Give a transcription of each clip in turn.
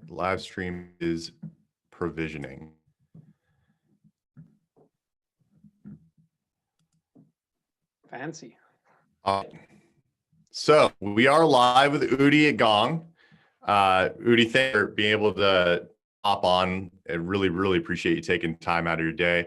Live stream is provisioning. Fancy. So we are live with Udi at Gong. Udi, thanks for being able to hop on. I really, really appreciate you taking time out of your day.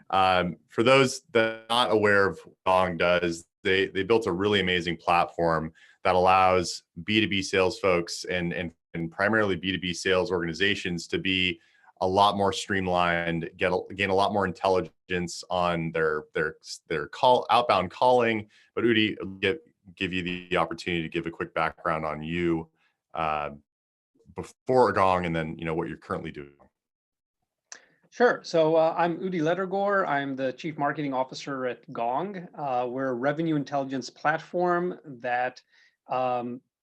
For those that are not aware of what Gong does, they built a really amazing platform that allows B2B sales folks and primarily B2B sales organizations to be a lot more streamlined, gain a lot more intelligence on their outbound calling. But Udi, give you the opportunity to give a quick background on you before Gong, and then what you're currently doing. Sure. So I'm Udi Ledergor. I'm the Chief Marketing Officer at Gong. We're a revenue intelligence platform that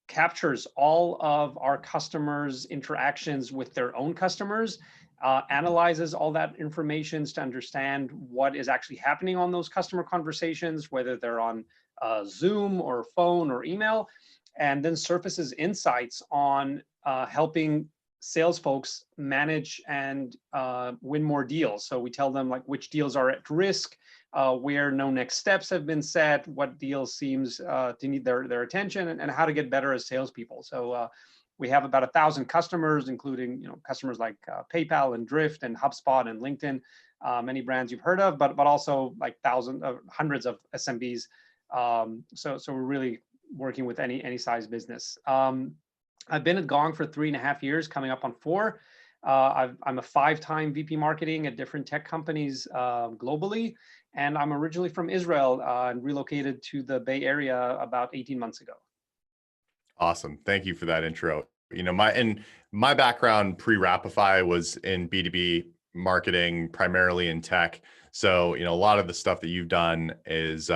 captures all of our customers' interactions with their own customers, analyzes all that information to understand what is actually happening on those customer conversations, whether they're on Zoom or phone or email, and then surfaces insights on helping sales folks manage and win more deals. So we tell them like which deals are at risk, where no next steps have been set, what deals seems to need their attention, and how to get better as salespeople. So we have about 1,000 customers, including customers like PayPal and Drift and HubSpot and LinkedIn, many brands you've heard of, but also like hundreds of SMBs. So we're really working with any size business. I've been at Gong for 3.5 years, coming up on 4. I'm a 5-time VP marketing at different tech companies globally. And I'm originally from Israel and relocated to the Bay Area about 18 months ago. Awesome. Thank you for that intro. My background pre-Rapify was in B2B marketing, primarily in tech. So, a lot of the stuff that you've done is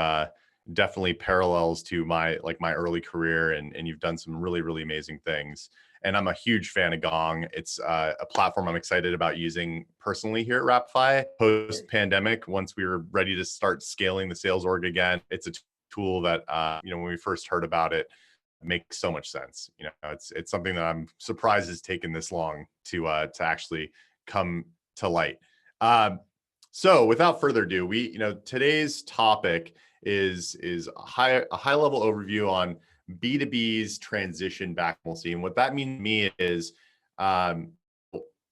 definitely parallels to my early career, and you've done some really, really amazing things. And I'm a huge fan of Gong. It's a platform I'm excited about using personally here at Rapify. Post-pandemic, once we were ready to start scaling the sales org again, it's a tool that when we first heard about it, makes so much sense. It's something that I'm surprised has taken this long to actually come to light. So without further ado, today's topic is a high level overview on B2B's transition back to normalcy. And what that means to me is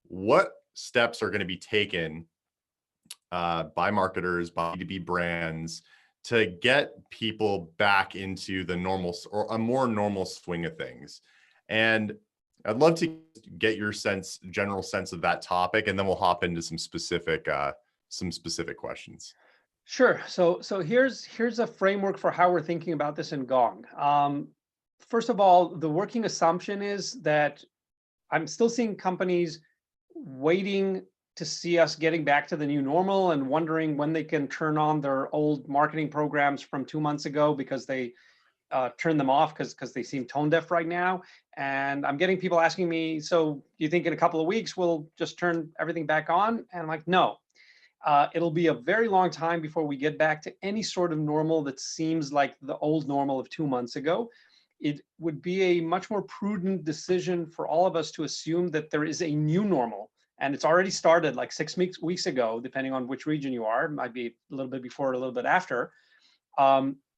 what steps are going to be taken by marketers, by B2B brands to get people back into the normal or a more normal swing of things. And I'd love to get your general sense of that topic, and then we'll hop into some specific questions. Sure. So here's a framework for how we're thinking about this in Gong. First of all, the working assumption is that I'm still seeing companies waiting to see us getting back to the new normal and wondering when they can turn on their old marketing programs from 2 months ago because they turned them off because they seem tone deaf right now. And I'm getting people asking me, so do you think in a couple of weeks we'll just turn everything back on? And I'm like, no. It'll be a very long time before we get back to any sort of normal that seems like the old normal of 2 months ago. It would be a much more prudent decision for all of us to assume that there is a new normal. And it's already started like 6 weeks ago, depending on which region you are. It might be a little bit before, a little bit after.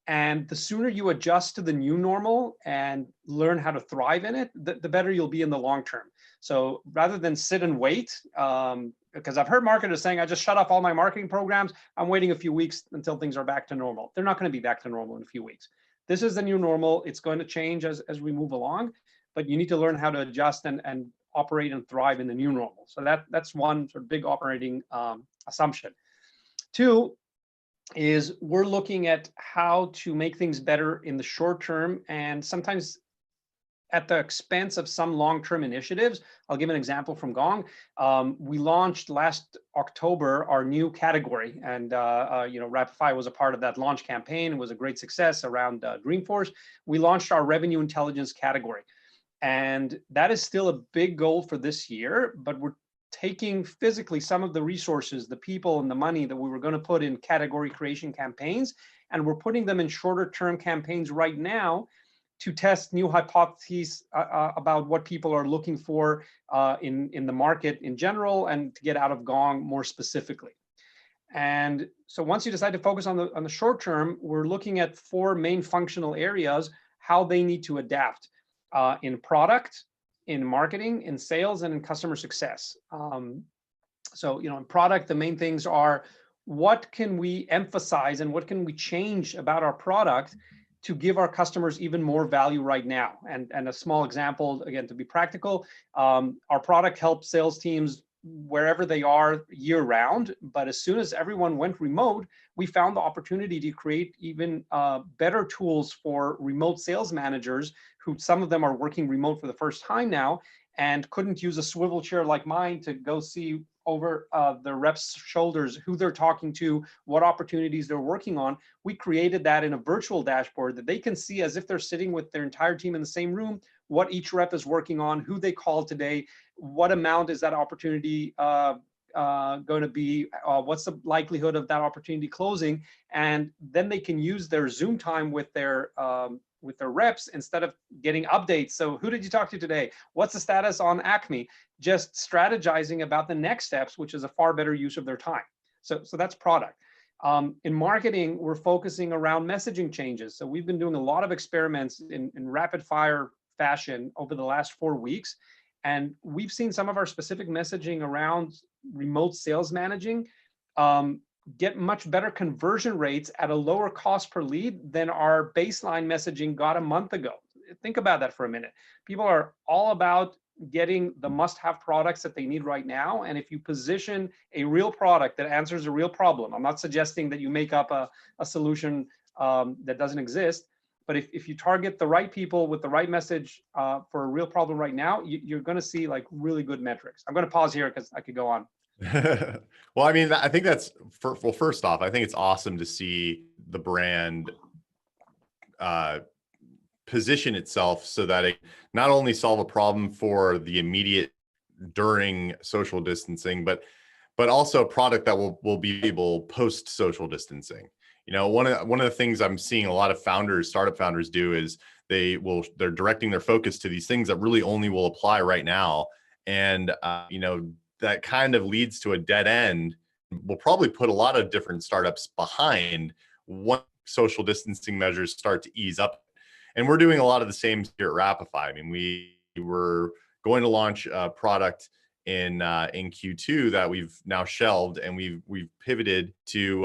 And the sooner you adjust to the new normal and learn how to thrive in it, the better you'll be in the long term. So rather than sit and wait, because I've heard marketers saying, I just shut off all my marketing programs. I'm waiting a few weeks until things are back to normal. They're not going to be back to normal in a few weeks. This is the new normal. It's going to change as we move along, but you need to learn how to adjust and operate and thrive in the new normal. So that's one sort of big operating assumption. 2 is we're looking at how to make things better in the short term and sometimes at the expense of some long-term initiatives. I'll give an example from Gong. We launched last October our new category, and Rapify was a part of that launch campaign. It was a great success around Dreamforce. We launched our revenue intelligence category. And that is still a big goal for this year, but we're taking physically some of the resources, the people and the money that we were going to put in category creation campaigns, and we're putting them in shorter term campaigns right now to test new hypotheses about what people are looking for in the market in general, and to get out of Gong more specifically. And so once you decide to focus on the short term, we're looking at four main functional areas, how they need to adapt in product, in marketing, in sales, and in customer success. So, in product, the main things are, what can we emphasize and what can we change about our product to give our customers even more value right now? And a small example, again, to be practical, our product helps sales teams wherever they are year round. But as soon as everyone went remote, we found the opportunity to create even better tools for remote sales managers, who some of them are working remote for the first time now and couldn't use a swivel chair like mine to go see over the reps' shoulders who they're talking to, what opportunities they're working on. We created that in a virtual dashboard that they can see as if they're sitting with their entire team in the same room, what each rep is working on, who they called today, what amount is that opportunity going to be, what's the likelihood of that opportunity closing, and then they can use their Zoom time with their reps instead of getting updates. So who did you talk to today? What's the status on Acme? Just strategizing about the next steps, which is a far better use of their time. So that's product. In marketing, we're focusing around messaging changes. So we've been doing a lot of experiments in rapid fire fashion over the last 4 weeks. And we've seen some of our specific messaging around remote sales managing get much better conversion rates at a lower cost per lead than our baseline messaging got a month ago. Think about that for a minute. People are all about getting the must-have products that they need right now. And if you position a real product that answers a real problem, I'm not suggesting that you make up a solution that doesn't exist, but if you target the right people with the right message for a real problem right now, you're going to see like really good metrics. I'm going to pause here because I could go on. Well, I mean, I think that's well, first off, I think it's awesome to see the brand position itself so that it not only solve a problem for the immediate during social distancing, but also a product that will be able post social distancing. One of the things I'm seeing a lot of startup founders do is they're directing their focus to these things that really only will apply right now. And, that kind of leads to a dead end. Will probably put a lot of different startups behind once social distancing measures start to ease up. And we're doing a lot of the same here at Rapify. I mean, we were going to launch a product in Q2 that we've now shelved, and we've pivoted to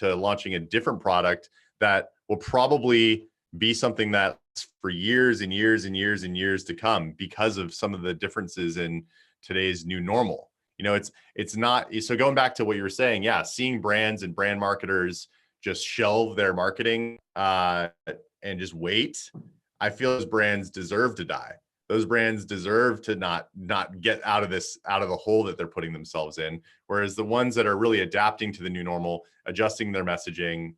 launching a different product that will probably be something that's for years and years and years and years to come, because of some of the differences in today's new normal. It's not, so going back to what you were saying, yeah, seeing brands and brand marketers just shelve their marketing and just wait. I feel those brands deserve to die. Those brands deserve to not get out of the hole that they're putting themselves in. Whereas the ones that are really adapting to the new normal, adjusting their messaging,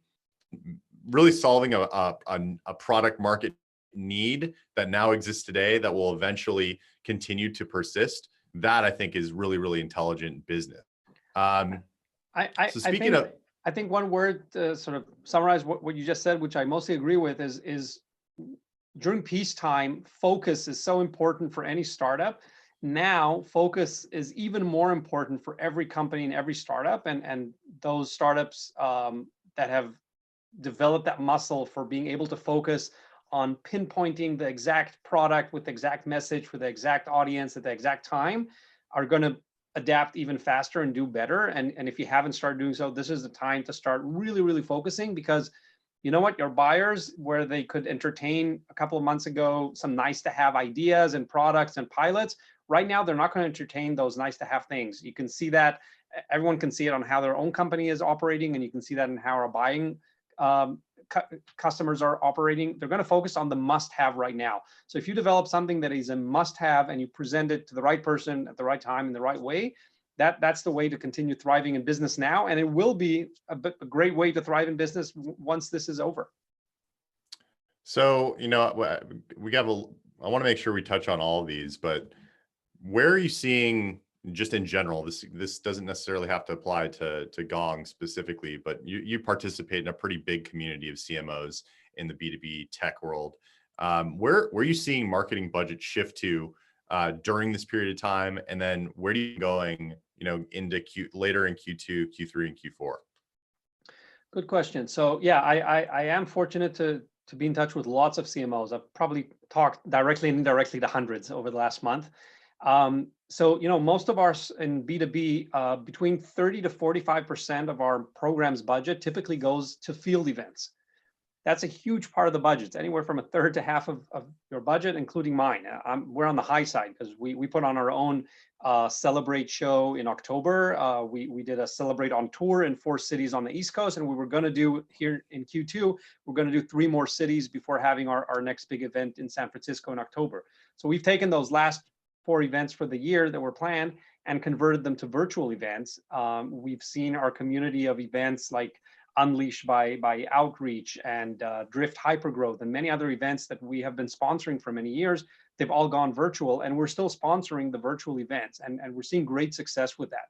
really solving a product market need that now exists today that will eventually continue to persist, that I think is really, really intelligent business. So speaking of, I think one word to sort of summarize what you just said, which I mostly agree with, is during peacetime, focus is so important for any startup. Now, focus is even more important for every company and every startup. And those startups that have developed that muscle for being able to focus on pinpointing the exact product with the exact message for the exact audience at the exact time are going to adapt even faster and do better. And if you haven't started doing so, this is the time to start really, really focusing, because you know what, your buyers, where they could entertain a couple of months ago some nice to have ideas and products and pilots, right now they're not going to entertain those nice to have things. You can see that, everyone can see it on how their own company is operating, and you can see that in how our buying customers are operating. They're going to focus on the must have right now. So if you develop something that is a must have and you present it to the right person at the right time in the right way, that's the way to continue thriving in business now. And it will be a great way to thrive in business once this is over. So, I want to make sure we touch on all of these, but where are you seeing, just in general, this doesn't necessarily have to apply to Gong specifically, but you participate in a pretty big community of CMOs in the B2B tech world. Where are you seeing marketing budget shift to during this period of time, and then where do you going, into later in Q2, Q3, and Q4? Good question. So yeah, I am fortunate to be in touch with lots of CMOs. I've probably talked directly and indirectly to hundreds over the last month. So most of our in B2B, between 30 to 45% of our program's budget typically goes to field events. That's a huge part of the budget. It's anywhere from a third to half of your budget, including mine. We're on the high side because we put on our own Celebrate show in October. We did a Celebrate on tour in 4 cities on the East Coast, and we were going to do here in Q2, we're going to do 3 more cities before having our next big event in San Francisco in October. So we've taken those last 4 events for the year that were planned and converted them to virtual events. We've seen our community of events like Unleash by Outreach and Drift Hypergrowth and many other events that we have been sponsoring for many years. They've all gone virtual, and we're still sponsoring the virtual events, and we're seeing great success with that.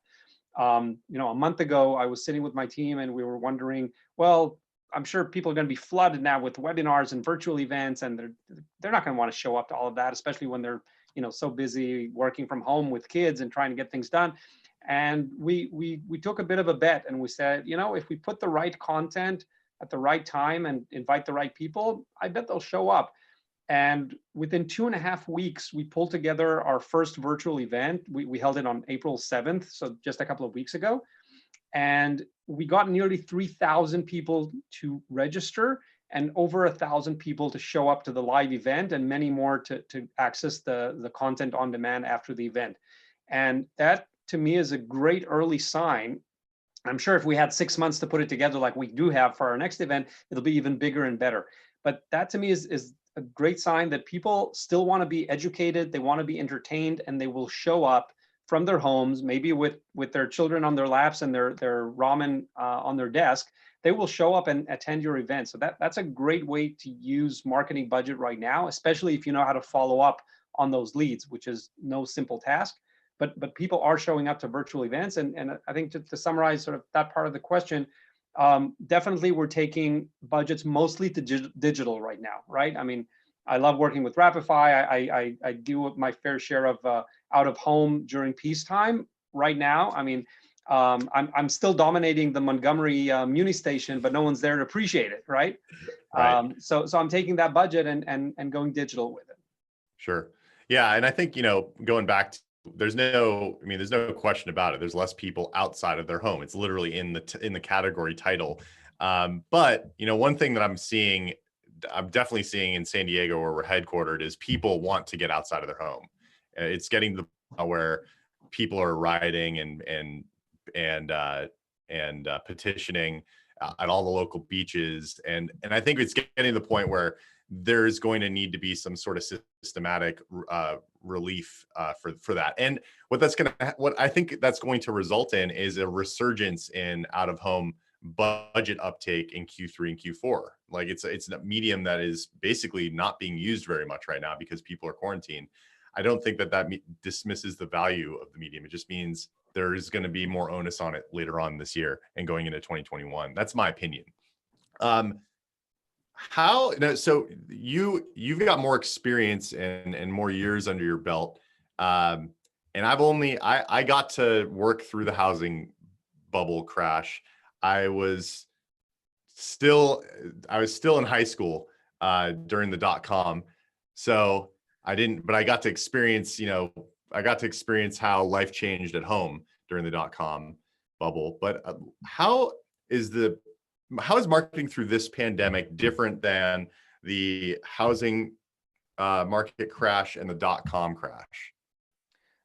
A month ago, I was sitting with my team and we were wondering, well, I'm sure people are going to be flooded now with webinars and virtual events, and they're not going to want to show up to all of that, especially when they're so busy working from home with kids and trying to get things done. And we took a bit of a bet, and we said, if we put the right content at the right time and invite the right people, I bet they'll show up. And within 2.5 weeks, we pulled together our first virtual event. We held it on April 7th, so just a couple of weeks ago. And we got nearly 3,000 people to register and over 1,000 people to show up to the live event, and many more to access the content on demand after the event. And that, to me, is a great early sign. I'm sure if we had 6 months to put it together like we do have for our next event, it'll be even bigger and better. But that, to me, is a great sign that people still want to be educated, they want to be entertained, and they will show up from their homes, maybe with their children on their laps and their ramen on their desk. They will show up and attend your event. So that's a great way to use marketing budget right now, especially if you know how to follow up on those leads, which is no simple task. But people are showing up to virtual events. And I think to summarize sort of that part of the question, definitely we're taking budgets mostly to digital right now, right? I mean, I love working with Rapify. I do my fair share of out of home during peacetime right now. I mean, I'm still dominating the Montgomery Muni station, but no one's there to appreciate it, right? Right. So I'm taking that budget and going digital with it. Sure. Yeah, and I think, going back to, there's no question about it. There's less people outside of their home. It's literally in the category title. But one thing that I'm definitely seeing in San Diego, where we're headquartered, is people want to get outside of their home. It's getting to the point where people are rioting and petitioning at all the local beaches, and I think it's getting to the point where there's going to need to be some sort of systematic relief for that. And what I think that's going to result in is a resurgence in out of home budget uptake in Q3 and Q4. Like it's a medium that is basically not being used very much right now because people are quarantined. I don't think that dismisses the value of the medium. It just means there is going to be more onus on it later on this year and going into 2021. That's my opinion. So you've got more experience and more years under your belt. And I got to work through the housing bubble crash. I was still in high school during the .com. So but I got to experience, how life changed at home during the .com bubble. But how is marketing through this pandemic different than the housing market crash and the .com crash?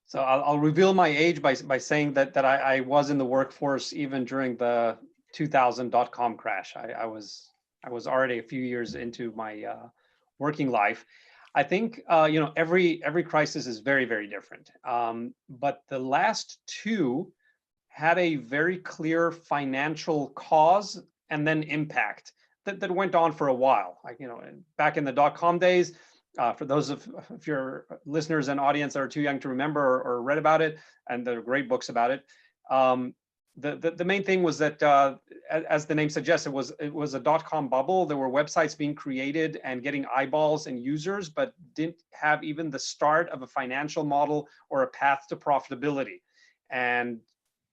So I'll reveal my age by saying that I was in the workforce even during the 2000 .com crash. I was already a few years into my working life. I think every crisis is very, very different. But the last two had a very clear financial cause and then impact that went on for a while. Like, back in the .com days, for those of your listeners and audience that are too young to remember or read about it, and there are great books about it, the main thing was that, as the name suggests, it was a dot-com bubble. There were websites being created and getting eyeballs and users, but didn't have even the start of a financial model or a path to profitability. And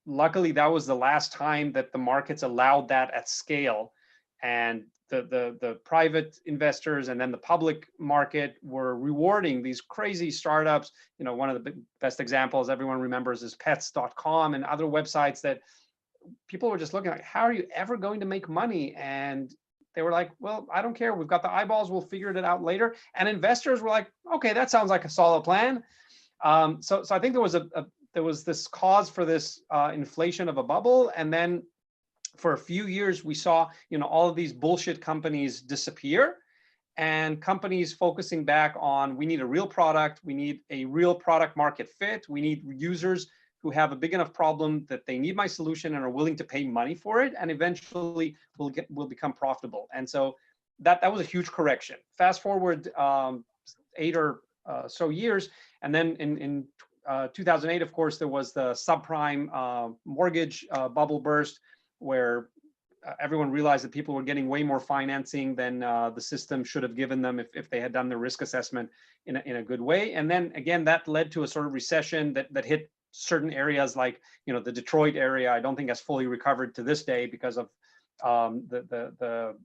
luckily, that was the last time that the markets allowed that at scale. And the private investors and then the public market were rewarding these crazy startups. One of the best examples everyone remembers is pets.com and other websites that people were just looking like, how are you ever going to make money? And they were like, well, I don't care. We've got the eyeballs. We'll figure it out later. And investors were like, okay, that sounds like a solid plan. So I think there was this cause for this inflation of a bubble. And then for a few years, we saw, all of these bullshit companies disappear, and companies focusing back on, we need a real product, we need a real product market fit, we need users who have a big enough problem that they need my solution and are willing to pay money for it, and eventually will become profitable. And so that was a huge correction. Fast forward 8 or so years, and then in 2008, of course, there was the subprime mortgage bubble burst, where everyone realized that people were getting way more financing than the system should have given them if they had done their risk assessment in a good way. And then again, that led to a sort of recession that hit certain areas like, the Detroit area. I don't think has fully recovered to this day because of the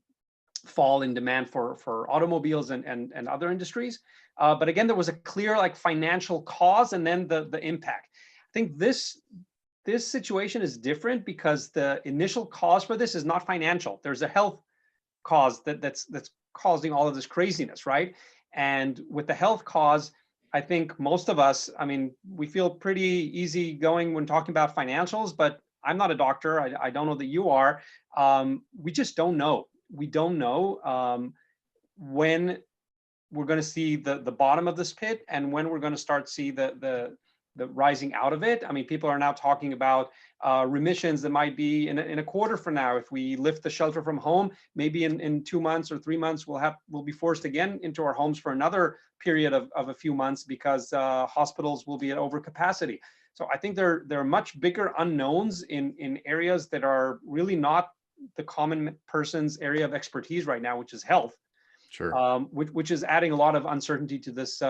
fall in demand for automobiles and other industries. But again, there was a clear financial cause and then the impact. I think this situation is different because the initial cause for this is not financial. There's a health cause that's causing all of this craziness, right? And with the health cause, I think most of us, we feel pretty easygoing when talking about financials, but I'm not a doctor. I don't know that you are. We just don't know. We don't know when we're going to see the bottom of this pit and when we're going to start see the rising out of it. People are now talking about remissions that might be in a quarter from now. If we lift the shelter from home, maybe in 2 months or 3 months, we'll be forced again into our homes for another period of a few months because hospitals will be at overcapacity. So I think there are much bigger unknowns in areas that are really not the common person's area of expertise right now, which is health. Sure. Which is adding a lot of uncertainty to this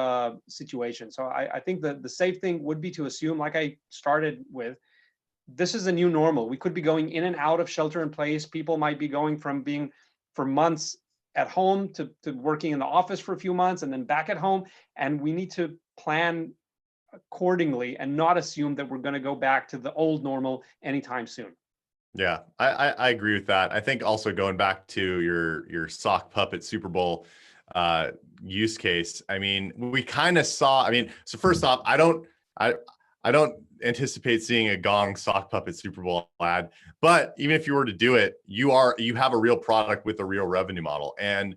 situation. So I think that the safe thing would be to assume, like I started with, this is a new normal. We could be going in and out of shelter in place. People might be going from being for months at home to working in the office for a few months and then back at home. And we need to plan accordingly and not assume that we're going to go back to the old normal anytime soon. Yeah, I agree with that. I think also going back to your sock puppet Super Bowl use case. We kind of saw. So first off, I don't anticipate seeing a Gong sock puppet Super Bowl ad. But even if you were to do it, you have a real product with a real revenue model. And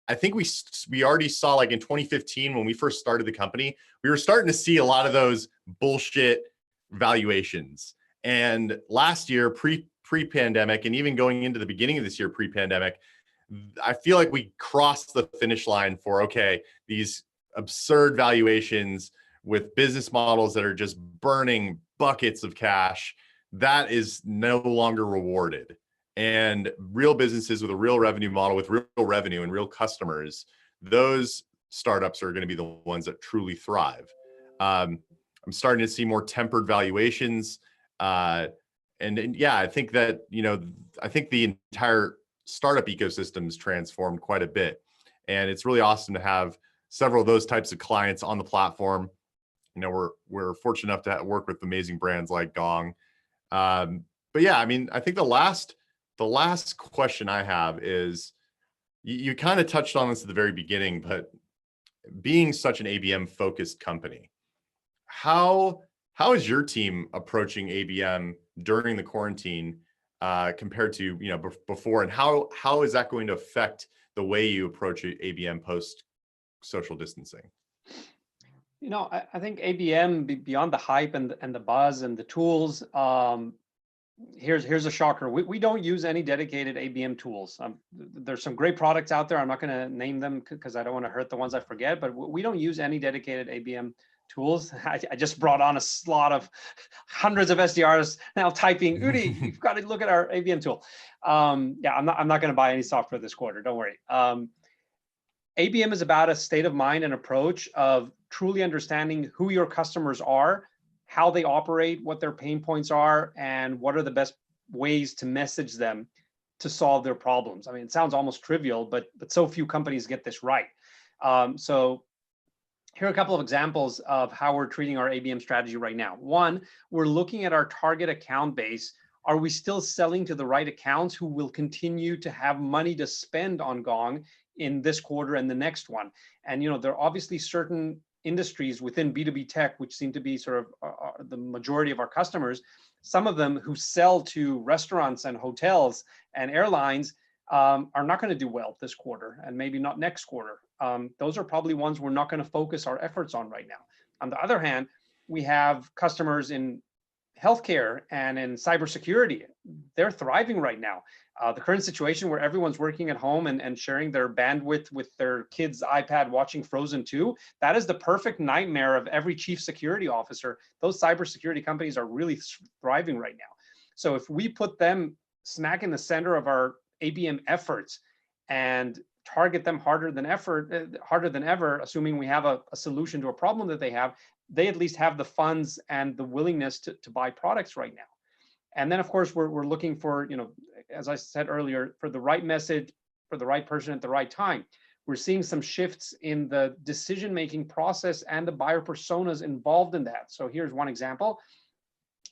I think we already saw, in 2015 when we first started the company, we were starting to see a lot of those bullshit valuations. And last year, pre-pandemic, and even going into the beginning of this year, pre-pandemic, I feel like we crossed the finish line for, okay, these absurd valuations with business models that are just burning buckets of cash, that is no longer rewarded. And real businesses with a real revenue model, with real revenue and real customers, those startups are going to be the ones that truly thrive. I'm starting to see more tempered valuations. And yeah, I think that, I think the entire startup ecosystem has transformed quite a bit. And it's really awesome to have several of those types of clients on the platform. We're fortunate enough to work with amazing brands like Gong. But yeah, I think the last question I have is, you kind of touched on this at the very beginning, but being such an ABM focused company, how is your team approaching ABM during the quarantine compared to before, and how is that going to affect the way you approach ABM post social distancing? I think ABM, beyond the hype and the buzz and the tools, here's a shocker. We don't use any dedicated ABM tools. There's some great products out there. I'm not going to name them because I don't want to hurt the ones I forget, but we don't use any dedicated ABM tools. I just brought on a slot of hundreds of SDRs now typing, Udi, you've got to look at our ABM tool. Yeah, I'm not going to buy any software this quarter. Don't worry. ABM is about a state of mind and approach of truly understanding who your customers are, how they operate, what their pain points are, and what are the best ways to message them to solve their problems. I mean, it sounds almost trivial, but so few companies get this right. So here are a couple of examples of how we're treating our ABM strategy right now. One, we're looking at our target account base. Are we still selling to the right accounts who will continue to have money to spend on Gong in this quarter and the next one? And there are obviously certain industries within B2B tech, which seem to be sort of the majority of our customers, some of them who sell to restaurants and hotels and airlines are not going to do well this quarter and maybe not next quarter. Those are probably ones we're not going to focus our efforts on right now. On the other hand, we have customers in healthcare and in cybersecurity. They're thriving right now. The current situation where everyone's working at home and sharing their bandwidth with their kids' iPad watching Frozen 2, that is the perfect nightmare of every chief security officer. Those cybersecurity companies are really thriving right now. So if we put them smack in the center of our ABM efforts and target them harder than ever, assuming we have a solution to a problem that they have, they at least have the funds and the willingness to buy products right now. And then, of course, we're looking for, as I said earlier, for the right message, for the right person at the right time. We're seeing some shifts in the decision-making process and the buyer personas involved in that. So here's one example.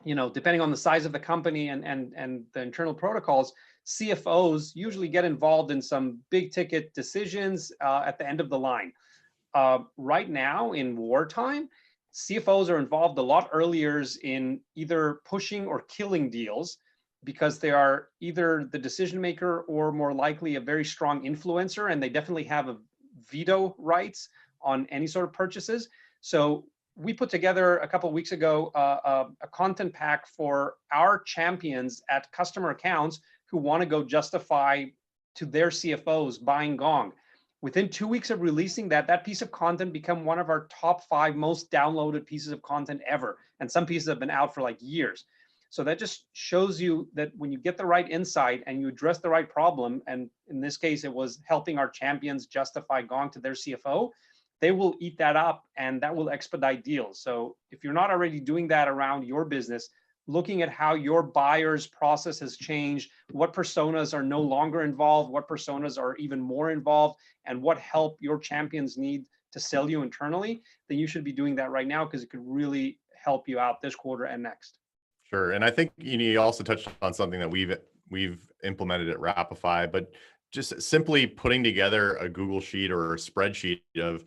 Depending on the size of the company and the internal protocols, CFOs usually get involved in some big ticket decisions at the end of the line. Right now in wartime, CFOs are involved a lot earlier in either pushing or killing deals because they are either the decision maker or more likely a very strong influencer, and they definitely have a veto rights on any sort of purchases. So we put together a couple of weeks ago a content pack for our champions at customer accounts who want to go justify to their CFOs buying Gong. Within 2 weeks of releasing that piece of content became one of our top 5 most downloaded pieces of content ever. And some pieces have been out for like years. So that just shows you that when you get the right insight and you address the right problem, and in this case, it was helping our champions justify Gong to their CFO, they will eat that up and that will expedite deals. So if you're not already doing that around your business, looking at how your buyer's process has changed, what personas are no longer involved, what personas are even more involved, and what help your champions need to sell you internally, then you should be doing that right now because it could really help you out this quarter and next. Sure. And I think you also touched on something that we've implemented at Rapify, but just simply putting together a Google sheet or a spreadsheet of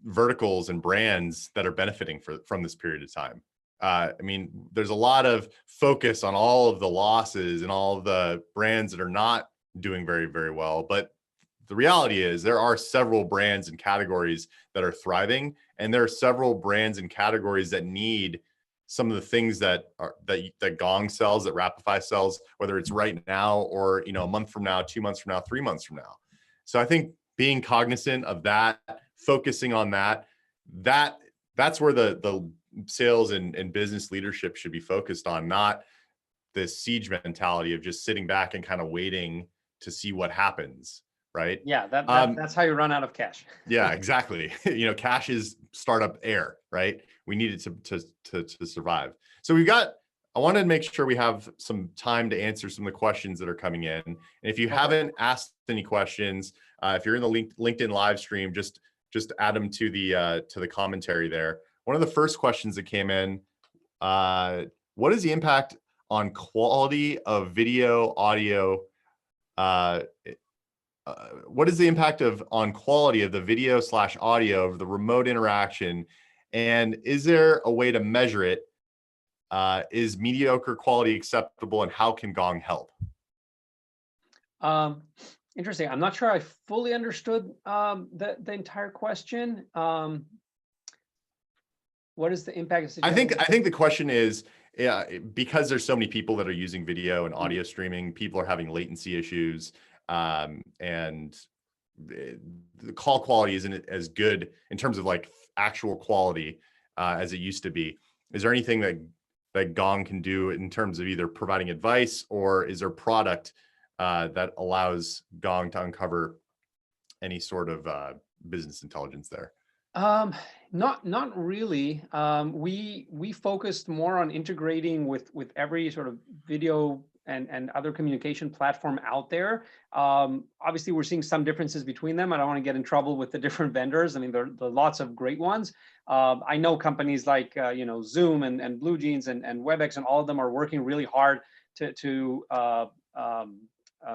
verticals and brands that are benefiting from this period of time. I mean, there's a lot of focus on all of the losses and all of the brands that are not doing very, very well. But the reality is there are several brands and categories that are thriving, and there are several brands and categories that need some of the things that Gong sells, that Rapify sells, whether it's right now or a month from now, 2 months from now, 3 months from now. So I think being cognizant of that, focusing on that's where the sales and business leadership should be focused on, not this siege mentality of just sitting back and kind of waiting to see what happens, right? Yeah, that's how you run out of cash. Yeah, exactly. Cash is startup air, right? We need it to survive. So I wanted to make sure we have some time to answer some of the questions that are coming in. And if you haven't asked any questions, if you're in the LinkedIn live stream, just add them to the commentary there. One of the first questions that came in, what is the impact on quality of video, audio? What is the impact on quality of the video/audio of the remote interaction? And is there a way to measure it? Is mediocre quality acceptable, and how can Gong help? Interesting. I'm not sure I fully understood the entire question. What is the impact? I think the question is, because there's so many people that are using video and audio streaming, people are having latency issues, and the call quality isn't as good in terms of like actual quality as it used to be. Is there anything that Gong can do in terms of either providing advice, or is there product that allows Gong to uncover any sort of business intelligence there? Um, not really. We focused more on integrating with every sort of video and other communication platform out there. Obviously, we're seeing some differences between them. I don't want to get in trouble with the different vendors. I mean, there are lots of great ones. I know companies like Zoom and Blue Jeans and WebEx, and all of them are working really hard to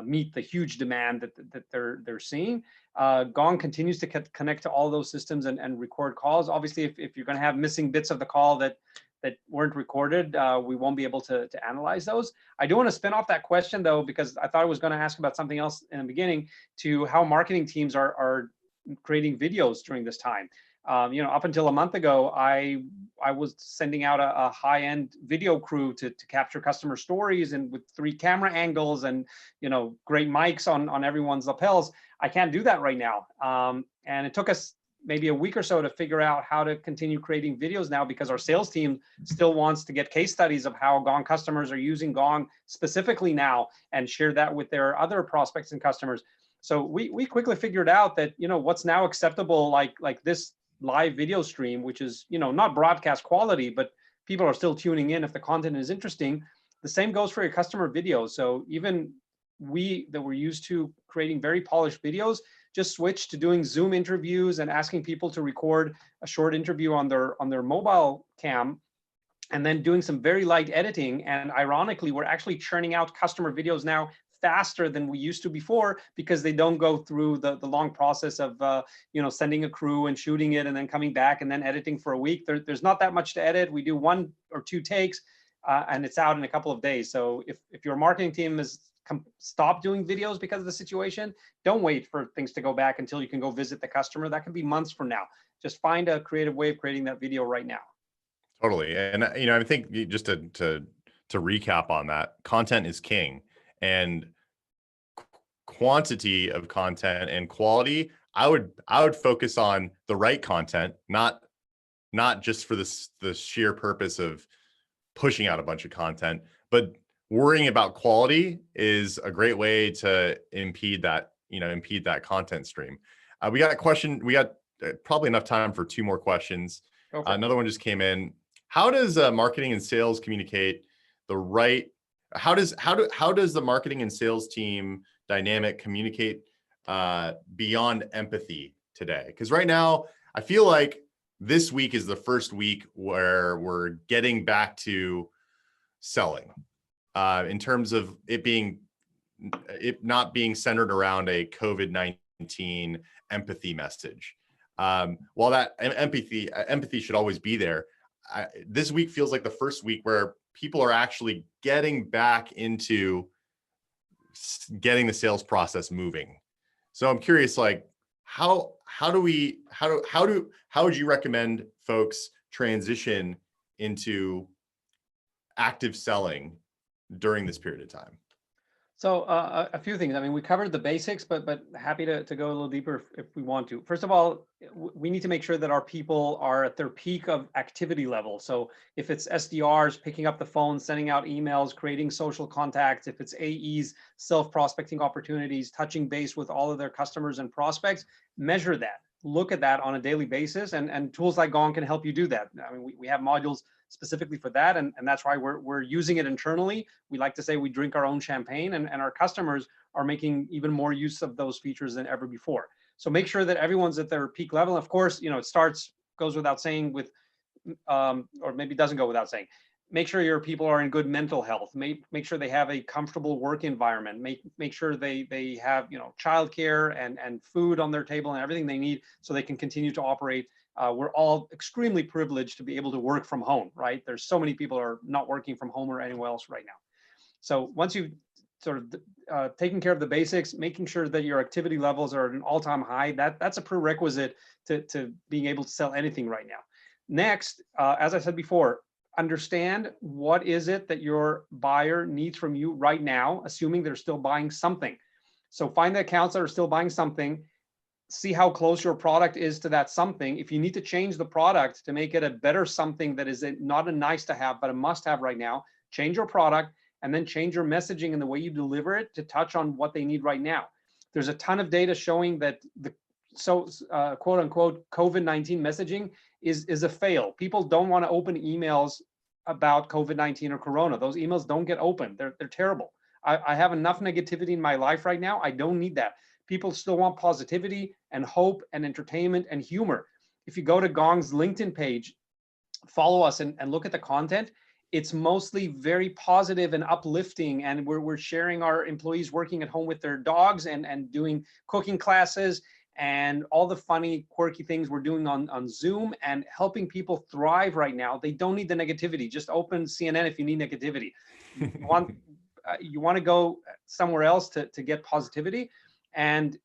meet the huge demand that they're seeing. Gong continues to connect to all those systems and record calls. Obviously, if you're going to have missing bits of the call that weren't recorded, we won't be able to analyze those. I do want to spin off that question though, because I thought I was going to ask about something else in the beginning, to how marketing teams are creating videos during this time. Up until a month ago, I was sending out a high-end video crew to capture customer stories, and with 3 camera angles and great mics on everyone's lapels. I can't do that right now, and it took us maybe a week or so to figure out how to continue creating videos now, because our sales team still wants to get case studies of how Gong customers are using Gong specifically now and share that with their other prospects and customers. So we quickly figured out that what's now acceptable, like this live video stream, which is not broadcast quality, but people are still tuning in if the content is interesting. The same goes for your customer videos. So even we that were used to creating very polished videos just switched to doing Zoom interviews and asking people to record a short interview on their mobile cam, and then doing some very light editing. And ironically, we're actually churning out customer videos now faster than we used to before, because they don't go through the long process of sending a crew and shooting it and then coming back and then editing for a week. There's not that much to edit. We do 1 or 2 takes, and it's out in a couple of days. So if your marketing team has stopped doing videos because of the situation, don't wait for things to go back until you can go visit the customer. That can be months from now. Just find a creative way of creating that video right now. Totally. And I think just to recap on that, content is king, and quantity of content and quality. I would focus on the right content, not just for the sheer purpose of pushing out a bunch of content, but worrying about quality is a great way to impede that content stream. We got a question. We got probably enough time for 2 more questions. Okay. Another one just came in. How does marketing and sales communicate the right? How does the marketing and sales team dynamic communicate beyond empathy today? Because right now, I feel like this week is the first week where we're getting back to selling, in terms of it not being centered around a COVID-19 empathy message. While that empathy should always be there, this week feels like the first week where people are actually getting back into getting the sales process moving. So I'm curious, like, how would you recommend folks transition into active selling during this period of time? So a few things. I mean, we covered the basics, but happy to go a little deeper if we want to. First of all, we need to make sure that our people are at their peak of activity level. So if it's SDRs picking up the phone, sending out emails, creating social contacts, if it's AEs, self-prospecting opportunities, touching base with all of their customers and prospects, measure that. Look at that on a daily basis, and tools like Gong can help you do that. I mean, we have modules specifically for that, and that's why we're using it internally. We like to say we drink our own champagne, and our customers are making even more use of those features than ever before. So make sure that everyone's at their peak level. Of course, it goes without saying with, or maybe doesn't go without saying, make sure your people are in good mental health. Make sure they have a comfortable work environment. Make sure they have childcare and food on their table and everything they need so they can continue to operate. We're all extremely privileged to be able to work from home, right? There's so many people are not working from home or anywhere else right now. So once you've sort of taken care of the basics, making sure that your activity levels are at an all-time high, that's a prerequisite to being able to sell anything right now. Next, as I said before, understand what is it that your buyer needs from you right now, assuming they're still buying something. So find the accounts that are still buying something, see how close your product is to that something. If you need to change the product to make it a better something that is not a nice to have, but a must have right now, change your product and then change your messaging and the way you deliver it to touch on what they need right now. There's a ton of data showing that the quote unquote COVID-19 messaging is a fail. People don't want to open emails about COVID-19 or Corona. Those emails don't get opened. They're terrible. I have enough negativity in my life right now. I don't need that. People still want positivity and hope and entertainment and humor. If you go to Gong's LinkedIn page, follow us and look at the content, it's mostly very positive and uplifting. And we're sharing our employees working at home with their dogs and doing cooking classes and all the funny, quirky things we're doing on Zoom and helping people thrive right now. They don't need the negativity. Just open CNN if you need negativity. You want to go somewhere else to get positivity. And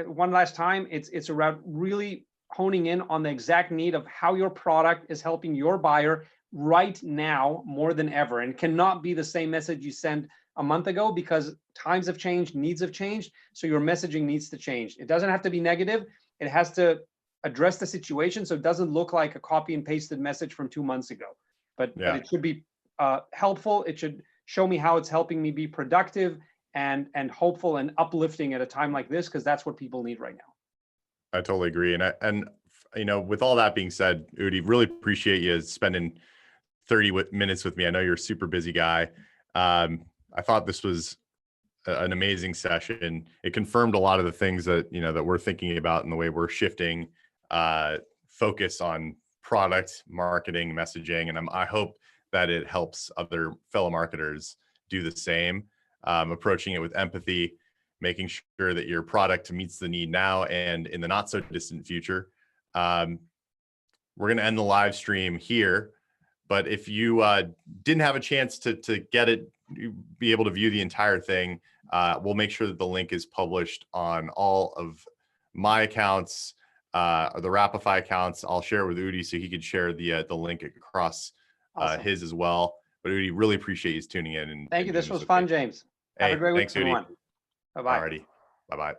one last time, it's around really honing in on the exact need of how your product is helping your buyer right now more than ever, and cannot be the same message you sent a month ago because times have changed, needs have changed. So your messaging needs to change. It doesn't have to be negative. It has to address the situation so it doesn't look like a copy and pasted message from 2 months ago. But it should be helpful. It should show me how it's helping me be productive and hopeful and uplifting at a time like this, because that's what people need right now. I totally agree. And you know, with all that being said, Udi, really appreciate you spending 30 minutes with me. I know you're a super busy guy. I thought this was an amazing session. It confirmed a lot of the things that, you know, that we're thinking about and the way we're shifting focus on product marketing, messaging. And I hope that it helps other fellow marketers do the same, approaching it with empathy, making sure that your product meets the need now and in the not so distant future. We're going to end the live stream here, but if you didn't have a chance to get it, be able to view the entire thing, we'll make sure that the link is published on all of my accounts, or the Rapify accounts. I'll share it with Udi so he could share the link across Awesome. his as well. But Udi, really appreciate you tuning in. Thank you. This was fun, James. Have a great week, thanks, Udi. everyone. Bye-bye. Alrighty. Bye-bye.